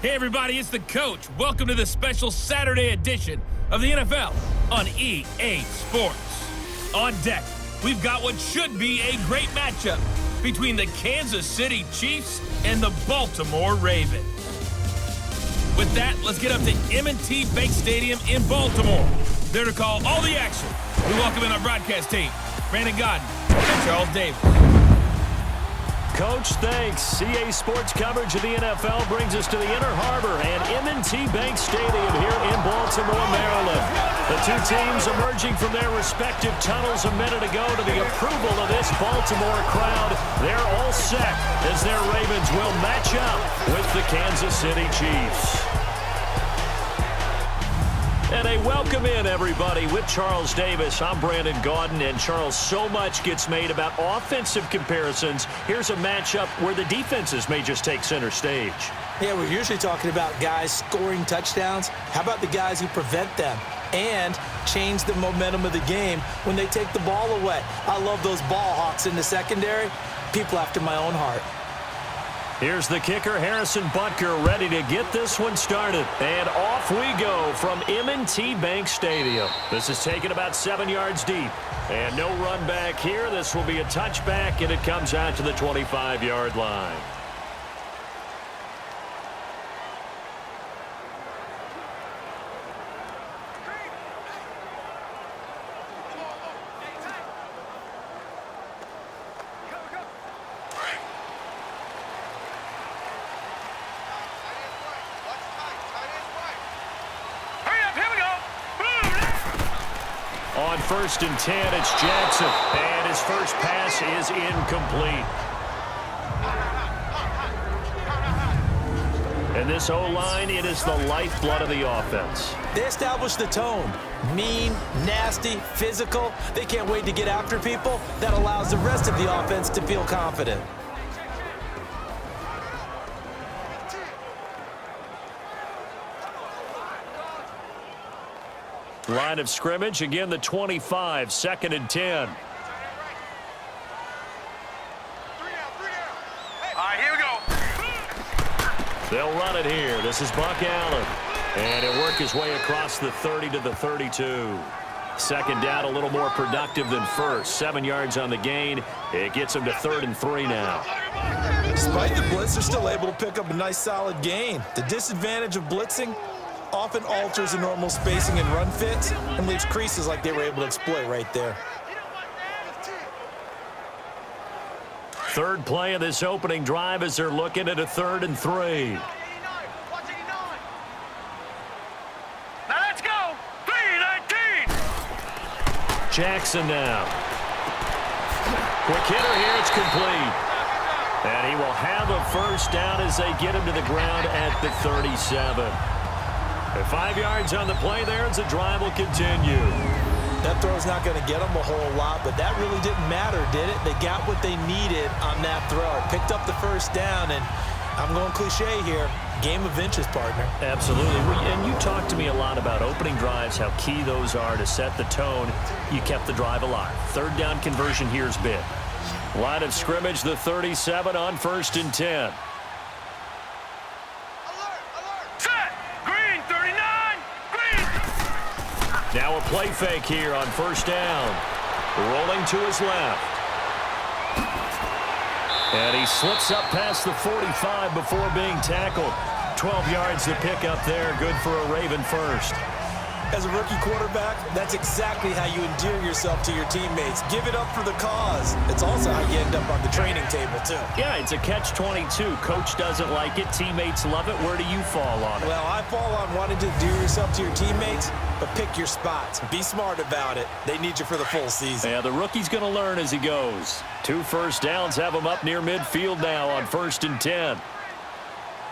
Hey everybody, it's the coach. Welcome to the special Saturday edition of the NFL on EA Sports. On deck, we've got what should be a great matchup between the Kansas City Chiefs and the Baltimore Ravens. With that, let's get up to M&T Bank Stadium in Baltimore. There to call all the action, we welcome in our broadcast team, Brandon Godden and Charles Davis. Coach, thanks. CA Sports coverage of the NFL brings us to the Inner Harbor and M&T Bank Stadium here in Baltimore, Maryland. The two teams emerging from their respective tunnels a minute ago to the approval of this Baltimore crowd. They're all set as their Ravens will match up with the Kansas City Chiefs. And a welcome in, everybody, with Charles Davis. I'm Brandon Gaudin, and Charles, so much gets made about offensive comparisons. Here's a matchup where the defenses may just take center stage. Yeah, we're usually talking about guys scoring touchdowns. How about the guys who prevent them and change the momentum of the game when they take the ball away? I love those ball hawks in the secondary. People after my own heart. Here's the kicker, Harrison Butker, ready to get this one started. And off we go from M&T Bank Stadium. This is taken about 7 yards deep. And no run back here. This will be a touchback, and it comes out to the 25-yard line. On 1st and 10, it's Jackson, and his first pass is incomplete. And this O-line, it is the lifeblood of the offense. They establish the tone. Mean, nasty, physical. They can't wait to get after people. That allows the rest of the offense to feel confident. Line of scrimmage, again the 25, 2nd and 10. All right, here we go. They'll run it here. This is Buck Allen. And he'll work his way across the 30 to the 32. Second down, a little more productive than first. 7 yards on the gain. It gets him to 3rd and 3 now. Despite the blitz, they're still able to pick up a nice solid gain. The disadvantage of blitzing often alters the normal spacing and run fits and leaves creases like they were able to exploit right there. Third play of this opening drive as they're looking at a 3rd and 3. Now let's go. 3-19. Jackson now. Quick hitter here, it's complete. And he will have a first down as they get him to the ground at the 37. And 5 yards on the play there as the drive will continue. That throw's not going to get them a whole lot, but that really didn't matter, did it? They got what they needed on that throw. Picked up the first down, and I'm going cliche here. Game of inches, partner. Absolutely. And you talked to me a lot about opening drives, how key those are to set the tone. You kept the drive alive. 3rd down conversion here's big. Line of scrimmage, the 37 on 1st and 10. Now a play fake here on 1st down. Rolling to his left. And he slips up past the 45 before being tackled. 12 yards to pick up there. Good for a Raven first. As a rookie quarterback, that's exactly how you endear yourself to your teammates. Give it up for the cause. It's also how you end up on the training table, too. Yeah, it's a catch-22. Coach doesn't like it. Teammates love it. Where do you fall on it? Well, I fall on wanting to endear yourself to your teammates, but pick your spots. Be smart about it. They need you for the full season. Yeah, the rookie's going to learn as he goes. 2 first downs have him up near midfield now on 1st and 10. All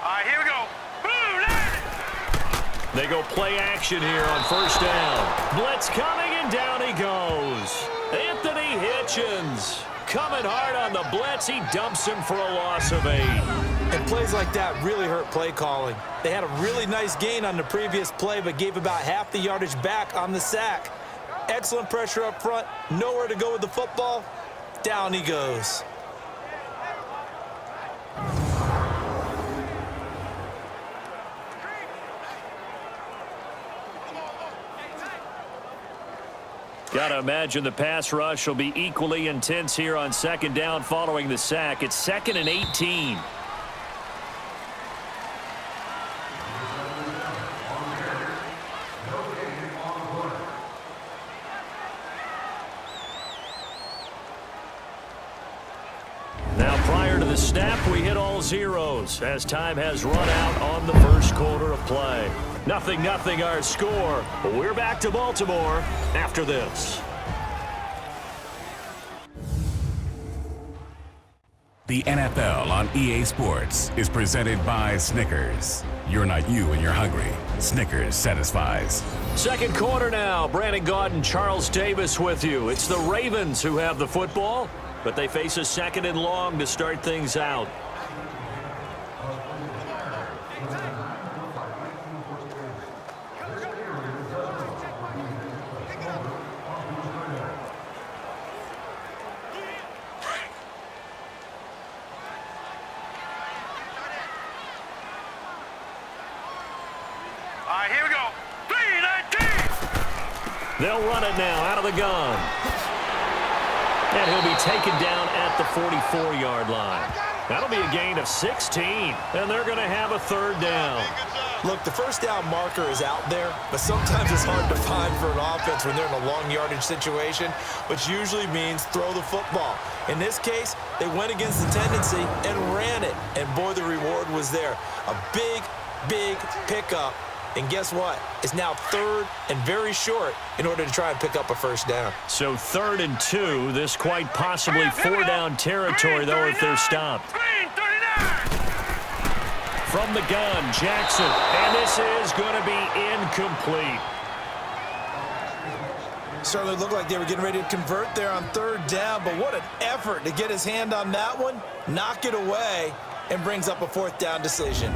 right, here we go. They go play action here on 1st down. Blitz coming, and down he goes. Anthony Hitchens coming hard on the blitz. He dumps him for a loss of 8. And plays like that really hurt play calling. They had a really nice gain on the previous play, but gave about half the yardage back on the sack. Excellent pressure up front. Nowhere to go with the football. Down he goes. Got to imagine the pass rush will be equally intense here on second down following the sack. It's 2nd and 18. Now prior to the snap, we hit all zeros as time has run out on the first quarter of play. 0-0 our score. We're back to Baltimore after this. The NFL on EA Sports is presented by Snickers. You're not you when you're hungry. Snickers satisfies. Second quarter now. Brandon Gaudin and Charles Davis with you. It's the Ravens who have the football, but they face a 2nd and long to start things out. All right, here we go. 3-19. They'll run it now out of the gun. And he'll be taken down at the 44-yard line. That'll be a gain of 16, and they're going to have a 3rd down. Look, the first down marker is out there, but sometimes it's hard to find for an offense when they're in a long yardage situation, which usually means throw the football. In this case, they went against the tendency and ran it, and boy, the reward was there. A big, big pickup. And guess what? It's now 3rd and very short in order to try and pick up a first down. So 3rd and 2. This quite possibly 4-down territory, though, if they're stopped. From the gun, Jackson. And this is going to be incomplete. Certainly looked like they were getting ready to convert there on 3rd down, but what an effort to get his hand on that one, knock it away, and brings up a 4th down decision.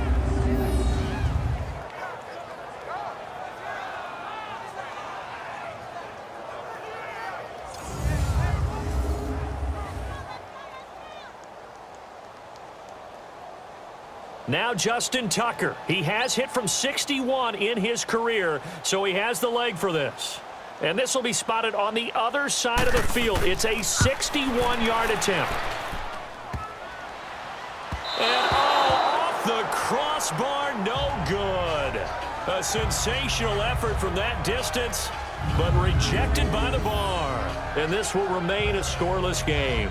Now Justin Tucker. He has hit from 61 in his career, so he has the leg for this. And this will be spotted on the other side of the field. It's a 61-yard attempt. And off the crossbar, no good. A sensational effort from that distance, but rejected by the bar. And this will remain a scoreless game.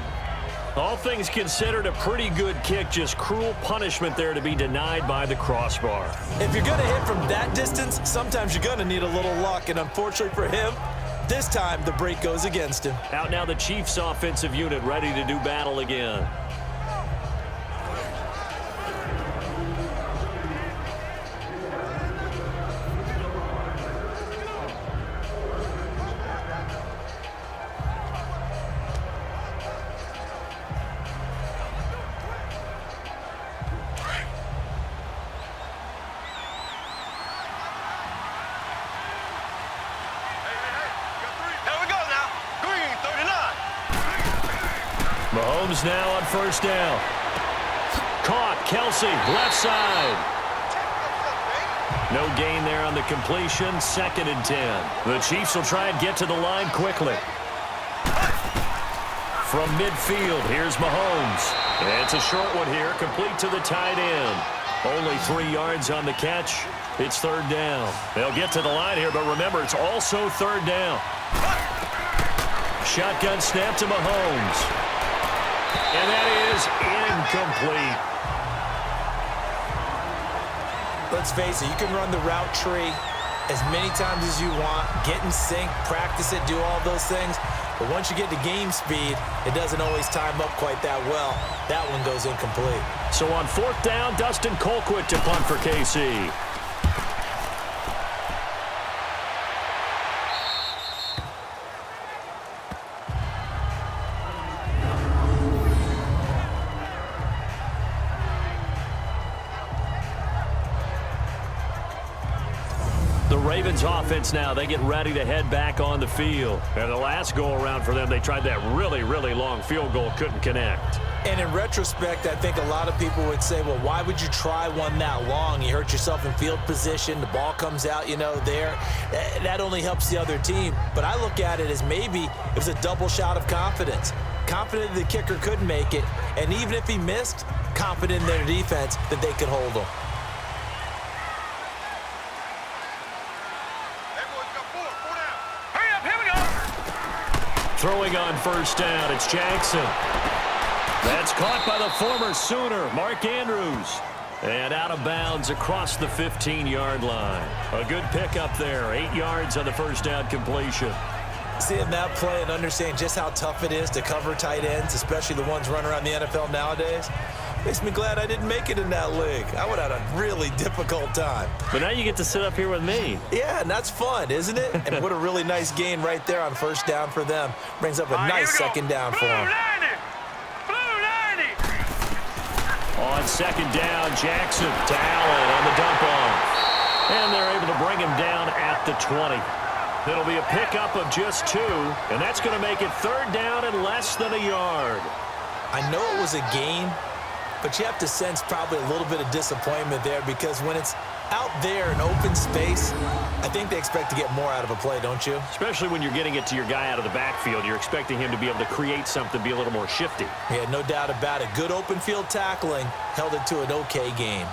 All things considered, a pretty good kick, just cruel punishment there to be denied by the crossbar. If you're going to hit from that distance, sometimes you're going to need a little luck, and unfortunately for him, this time the break goes against him. Out now the Chiefs offensive unit ready to do battle again. Mahomes now on 1st down. Caught. Kelsey, left side. No gain there on the completion. 2nd and 10. The Chiefs will try and get to the line quickly. From midfield, here's Mahomes. And it's a short one here, complete to the tight end. Only 3 yards on the catch. It's 3rd down. They'll get to the line here, but remember, it's also 3rd down. Shotgun snap to Mahomes. And that is incomplete. Let's face it, you can run the route tree as many times as you want, get in sync, practice it, do all those things. But once you get to game speed, it doesn't always time up quite that well. That one goes incomplete. So on 4th down, Dustin Colquitt to punt for KC. The Ravens offense now, they get ready to head back on the field. And the last go-around for them, they tried that really, really long field goal, couldn't connect. And in retrospect, I think a lot of people would say, well, why would you try one that long? You hurt yourself in field position. The ball comes out, there. That only helps the other team. But I look at it as maybe it was a double shot of confidence. Confident the kicker could make it. And even if he missed, confident in their defense that they could hold him. Hurry up, here we go. Throwing on first down, it's Jackson. That's caught by the former Sooner, Mark Andrews. And out of bounds across the 15-yard line. A good pickup there, 8 yards on the first down completion. Seeing that play and understanding just how tough it is to cover tight ends, especially the ones running around the NFL nowadays, makes me glad I didn't make it in that league. I would have had a really difficult time. But now you get to sit up here with me. Yeah, and that's fun, isn't it? And what a really nice gain right there on first down for them. Brings up a nice second down for them. On second down, Jackson to Allen on the dump off. And they're able to bring him down at the 20. It'll be a pickup of just 2, and that's going to make it third down and less than a yard. I know it was a gain, but you have to sense probably a little bit of disappointment there because when it's out there in open space, I think they expect to get more out of a play, don't you? Especially when you're getting it to your guy out of the backfield. You're expecting him to be able to create something, be a little more shifty. Yeah, no doubt about it. Good open field tackling held it to an okay gain.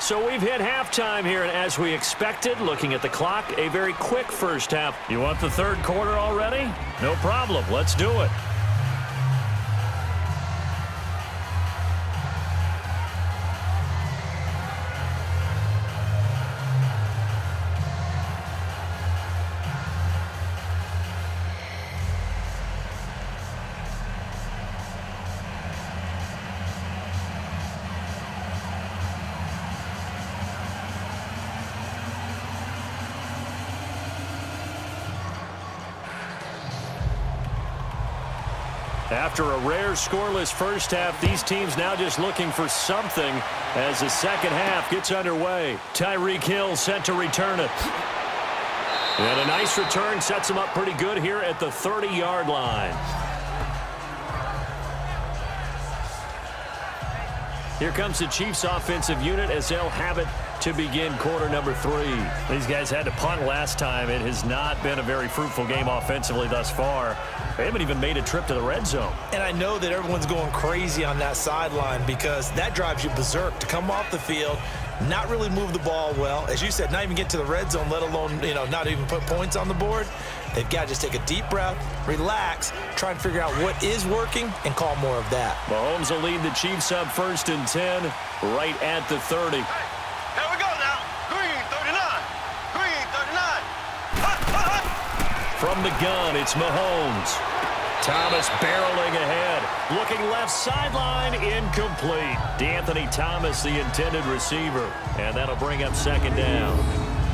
So we've hit halftime here, and as we expected, looking at the clock, a very quick first half. You want the third quarter already? No problem. Let's do it. After a rare scoreless first half, these teams now just looking for something as the second half gets underway. Tyreek Hill set to return it. And a nice return sets him up pretty good here at the 30-yard line. Here comes the Chiefs offensive unit as they'll have it to begin quarter number 3. These guys had to punt last time. It has not been a very fruitful game offensively thus far. They haven't even made a trip to the red zone. And I know that everyone's going crazy on that sideline because that drives you berserk to come off the field, not really move the ball well. As you said, not even get to the red zone, let alone, not even put points on the board. They've got to just take a deep breath, relax, try and figure out what is working, and call more of that. Mahomes will lead the Chiefs up 1st and 10 right at the 30. Here we go now. Green 39. Green 39. Hut, hut, hut. From the gun, it's Mahomes. Thomas barreling ahead. Looking left sideline, incomplete. DeAnthony Thomas, the intended receiver. And that'll bring up second down.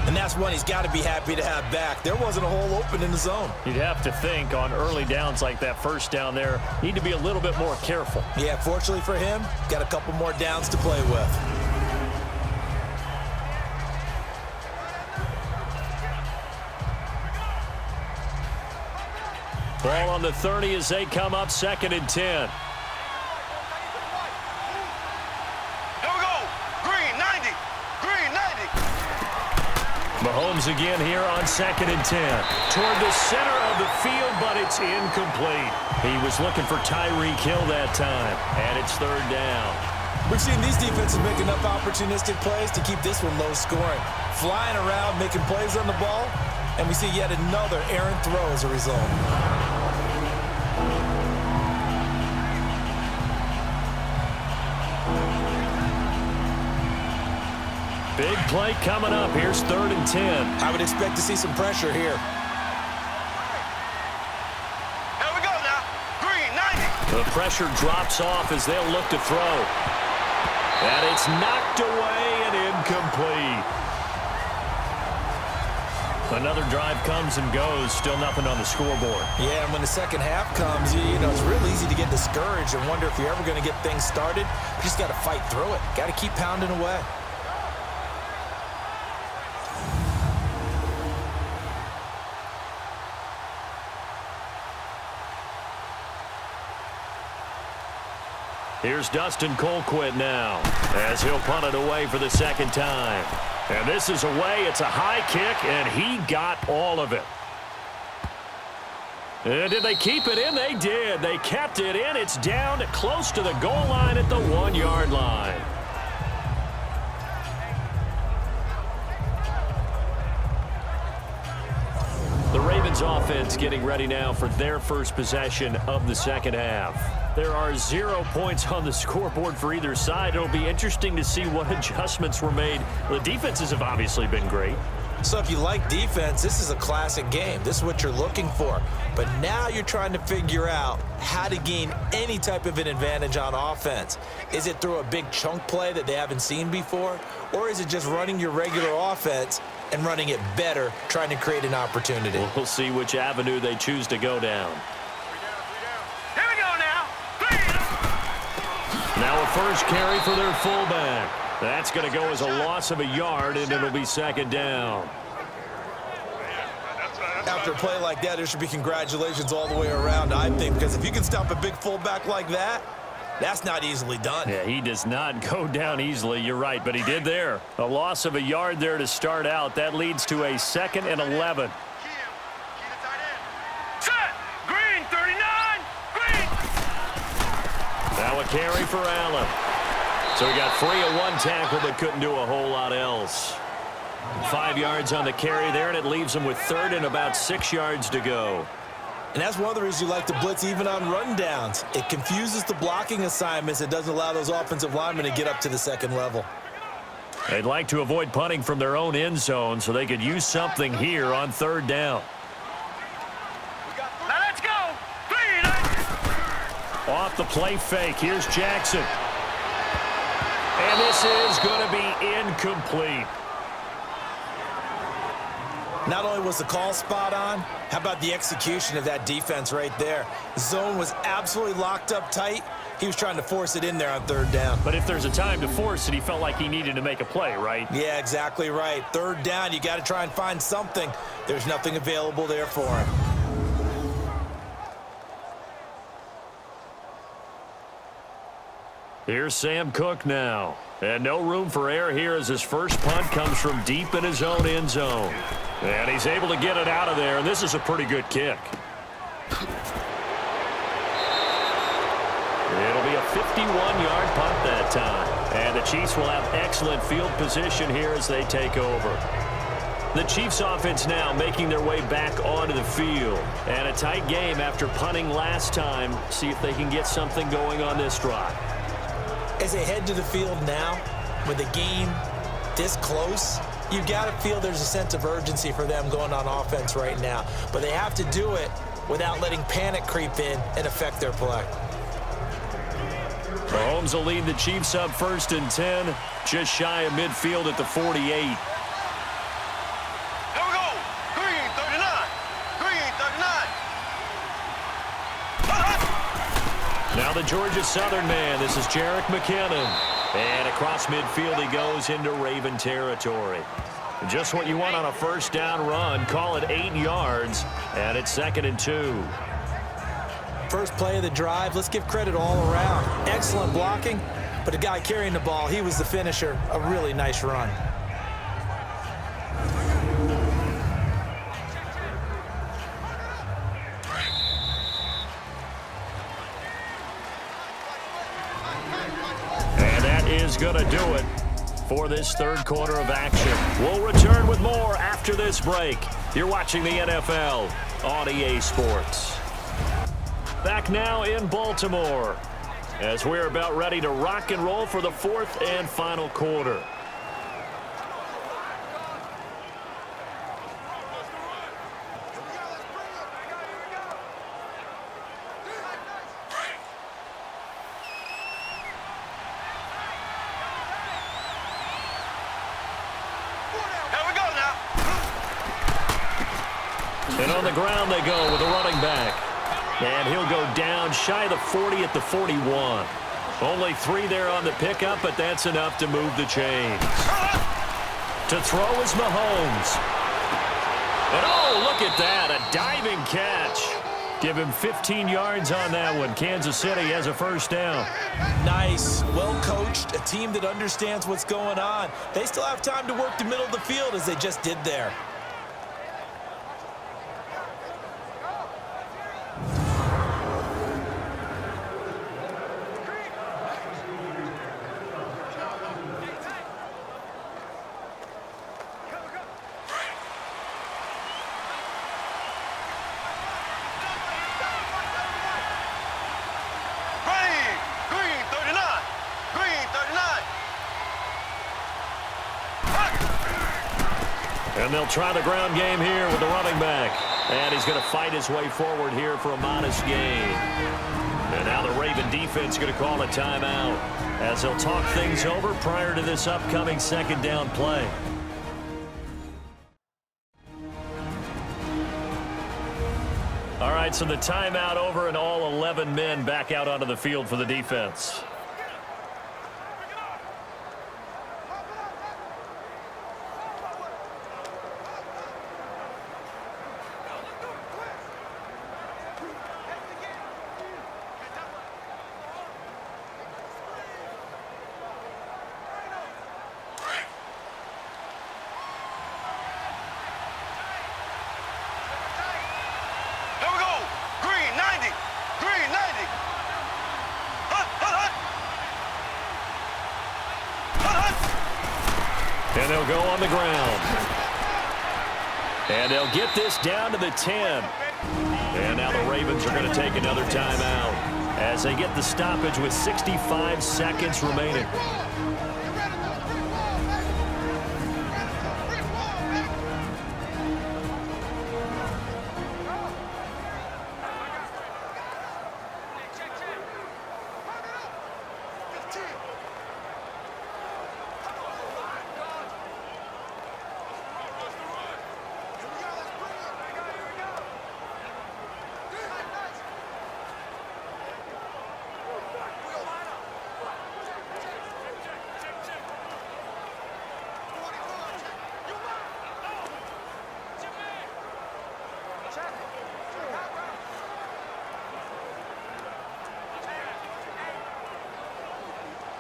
And that's one he's got to be happy to have back. There wasn't a hole open in the zone. You'd have to think on early downs like that first down there, need to be a little bit more careful. Yeah, fortunately for him, got a couple more downs to play with. Ball on the 30 as they come up 2nd and 10. Here we go. Green 90. Green 90. Mahomes again here on 2nd and 10. Toward the center of the field, but it's incomplete. He was looking for Tyreek Hill that time, and it's 3rd down. We've seen these defenses make enough opportunistic plays to keep this one low scoring. Flying around, making plays on the ball, and we see yet another errant throw as a result. Big play coming up. Here's 3rd and 10. I would expect to see some pressure here. Here we go now. Green 90. The pressure drops off as they'll look to throw. And it's knocked away and incomplete. Another drive comes and goes, still nothing on the scoreboard. Yeah, and when the second half comes, you know, it's real easy to get discouraged and wonder if you're ever going to get things started. You just got to fight through it. Got to keep pounding away. Here's Dustin Colquitt now, as he'll punt it away for the second time. And this is away. It's a high kick, and he got all of it. And did they keep it in? They did. They kept it in. It's down close to the goal line at the 1-yard line. The Ravens offense getting ready now for their first possession of the second half. There are 0 points on the scoreboard for either side. It'll be interesting to see what adjustments were made. The defenses have obviously been great. So if you like defense, this is a classic game. This is what you're looking for. But now you're trying to figure out how to gain any type of an advantage on offense. Is it through a big chunk play that they haven't seen before? Or is it just running your regular offense and running it better, trying to create an opportunity? We'll see which avenue they choose to go down. Now a first carry for their fullback. That's going to go as a loss of a yard, and it'll be second down. After a play like that, there should be congratulations all the way around, I think, because if you can stop a big fullback like that, that's not easily done. Yeah, he does not go down easily. You're right, but he did there. A loss of a yard there to start out. That leads to a 2nd and 11. Now a carry for Allen. So he got free of one tackle but couldn't do a whole lot else. 5 yards on the carry there, and it leaves him with 3rd and about 6 yards to go. And that's one of the reasons you like to blitz even on rundowns. It confuses the blocking assignments. It doesn't allow those offensive linemen to get up to the second level. They'd like to avoid punting from their own end zone so they could use something here on 3rd down. Now let's go. Off the play fake. Here's Jackson. And this is going to be incomplete. Not only was the call spot on, how about the execution of that defense right there? Zone was absolutely locked up tight. He was trying to force it in there on 3rd down. But if there's a time to force it, he felt like he needed to make a play, right? Yeah, exactly right. 3rd down, you got to try and find something. There's nothing available there for him. Here's Sam Cook now. And no room for error here as his first punt comes from deep in his own end zone. And he's able to get it out of there, and this is a pretty good kick. It'll be a 51-yard punt that time. And the Chiefs will have excellent field position here as they take over. The Chiefs offense now making their way back onto the field. And a tight game after punting last time. See if they can get something going on this drive. As they head to the field now, with the game this close, you've got to feel there's a sense of urgency for them going on offense right now. But they have to do it without letting panic creep in and affect their play. Mahomes will lead the Chiefs up 1st and 10, just shy of midfield at the 48. Here we go. Green 39. Green 39. Now the Georgia Southern man. This is Jerick McKinnon. And across midfield he goes into Raven territory. Just what you want on a 1st down run. Call it 8 yards. And it's 2nd and 2. First play of the drive, let's give credit all around. Excellent blocking, but the guy carrying the ball, he was the finisher. A really nice run. Is going to do it for this 3rd quarter of action. We'll return with more after this break. You're watching the NFL on EA Sports. Back now in Baltimore as we're about ready to rock and roll for the 4th and final quarter. And on the ground they go with a running back. And he'll go down shy of the 40 at the 41. Only 3 there on the pickup, but that's enough to move the chains. To throw is Mahomes. And oh, look at that, a diving catch. Give him 15 yards on that one. Kansas City has a first down. Nice, well coached, a team that understands what's going on. They still have time to work the middle of the field as they just did there. And they'll try the ground game here with the running back. And he's going to fight his way forward here for a modest gain. And now the Raven defense going to call a timeout as they'll talk things over prior to this upcoming second down play. All right, so the timeout over and all 11 men back out onto the field for the defense. And they'll go on the ground. And they'll get this down to the 10. And now the Ravens are going to take another timeout as they get the stoppage with 65 seconds remaining.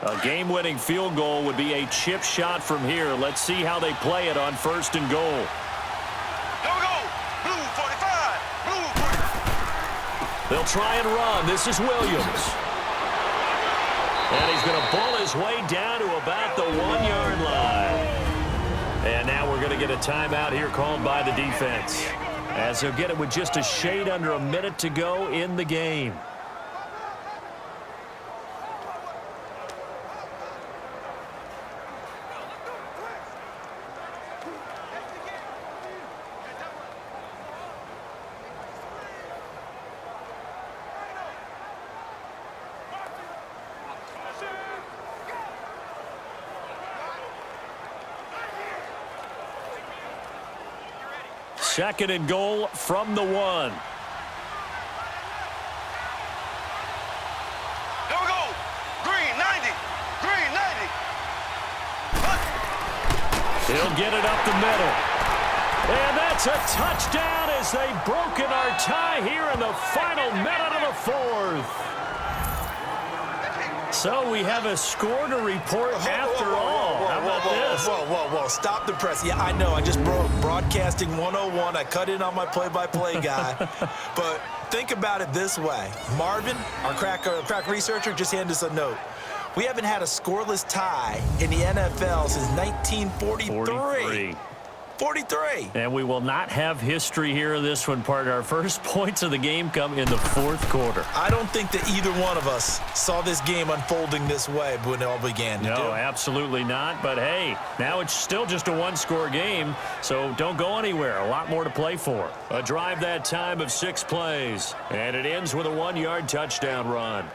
A game-winning field goal would be a chip shot from here. Let's see how they play it on first and goal. Here we go. Blue 45. Blue 45. They'll try and run. This is Williams. And he's going to bull his way down to about the 1-yard line. And now we're going to get a timeout here called by the defense, as they'll get it with just a shade under a minute to go in the game. Second and goal from the 1. Here we go. Green 90. Green 90. He'll get it up the middle. And that's a touchdown as they've broken our tie here in the final minute of the 4th. So we have a score to report after all. How about this? Whoa. Stop the press. Yeah, I know. I just broke broadcasting 101. I cut in on my play-by-play guy. But think about it this way. Marvin, our crack researcher, just handed us a note. We haven't had a scoreless tie in the NFL since 1943. 43. And we will not have history here in this one, partner. Our first points of the game come in the 4th quarter. I don't think that either one of us saw this game unfolding this way when it all began. No, absolutely not. But, hey, now it's still just a one-score game, so don't go anywhere. A lot more to play for. A drive that time of 6 plays, and it ends with a 1-yard touchdown run.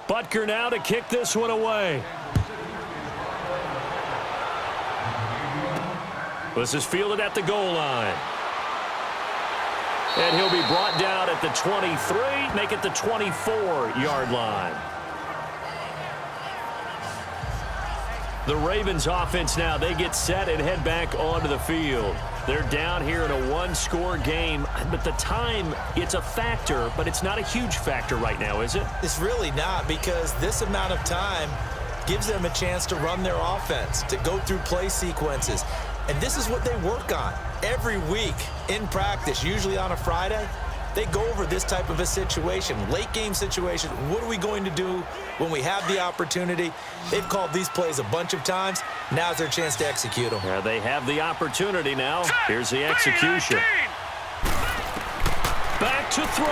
Butker now to kick this one away. This is fielded at the goal line. And he'll be brought down at the 23, make it the 24-yard line. The Ravens offense now, they get set and head back onto the field. They're down here in a one-score game, but the time, it's a factor, but it's not a huge factor right now, is it? It's really not, because this amount of time gives them a chance to run their offense, to go through play sequences. And this is what they work on every week in practice, usually on a Friday. They go over this type of a situation, late game situation. What are we going to do when we have the opportunity? They've called these plays a bunch of times. Now's their chance to execute them. Yeah, they have the opportunity now. Here's the execution. Back to throw.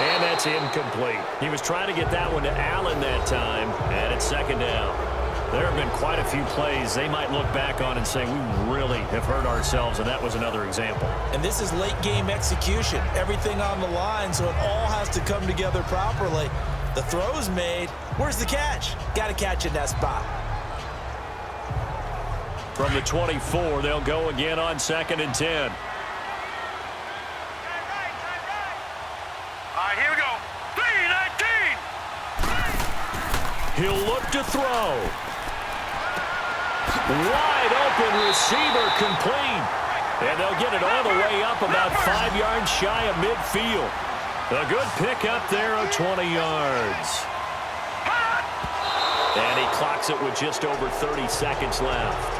And that's incomplete. He was trying to get that one to Allen that time, and it's second down. There have been quite a few plays they might look back on and say, we really have hurt ourselves, and that was another example. And this is late game execution. Everything on the line, so it all has to come together properly. The throw's made. Where's the catch? Got to catch in that spot. From the 24, they'll go again on 2nd and 10. All right, here we go. 3-19. He'll look to throw. Wide open receiver complete. And they'll get it all the way up about 5 yards shy of midfield. A good pickup there of 20 yards. And he clocks it with just over 30 seconds left.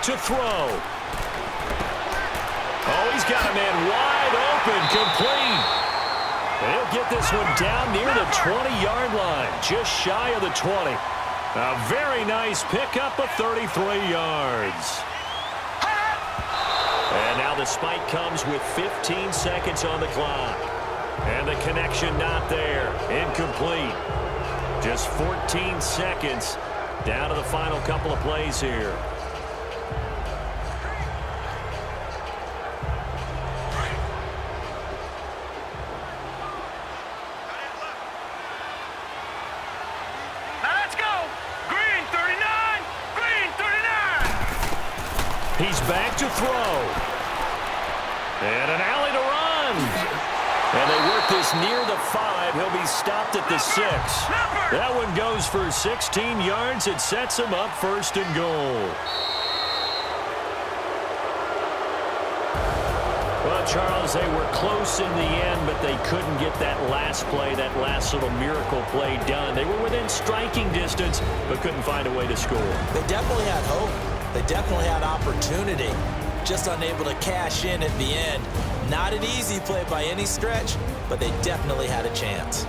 To throw. Oh, he's got a man wide open, complete. They'll get this one down near the 20-yard line, just shy of the 20. A very nice pickup of 33 yards. And now the spike comes with 15 seconds on the clock. And the connection not there, incomplete. Just 14 seconds down to the final couple of plays here. He's back to throw. And an alley to run. And they work this near the 5. He'll be stopped at the 6. That one goes for 16 yards. It sets him up 1st and goal. Well, Charles, they were close in the end, but they couldn't get that last play, that last little miracle play done. They were within striking distance, but couldn't find a way to score. They definitely had hope. They definitely had opportunity, just unable to cash in at the end. Not an easy play by any stretch, but they definitely had a chance.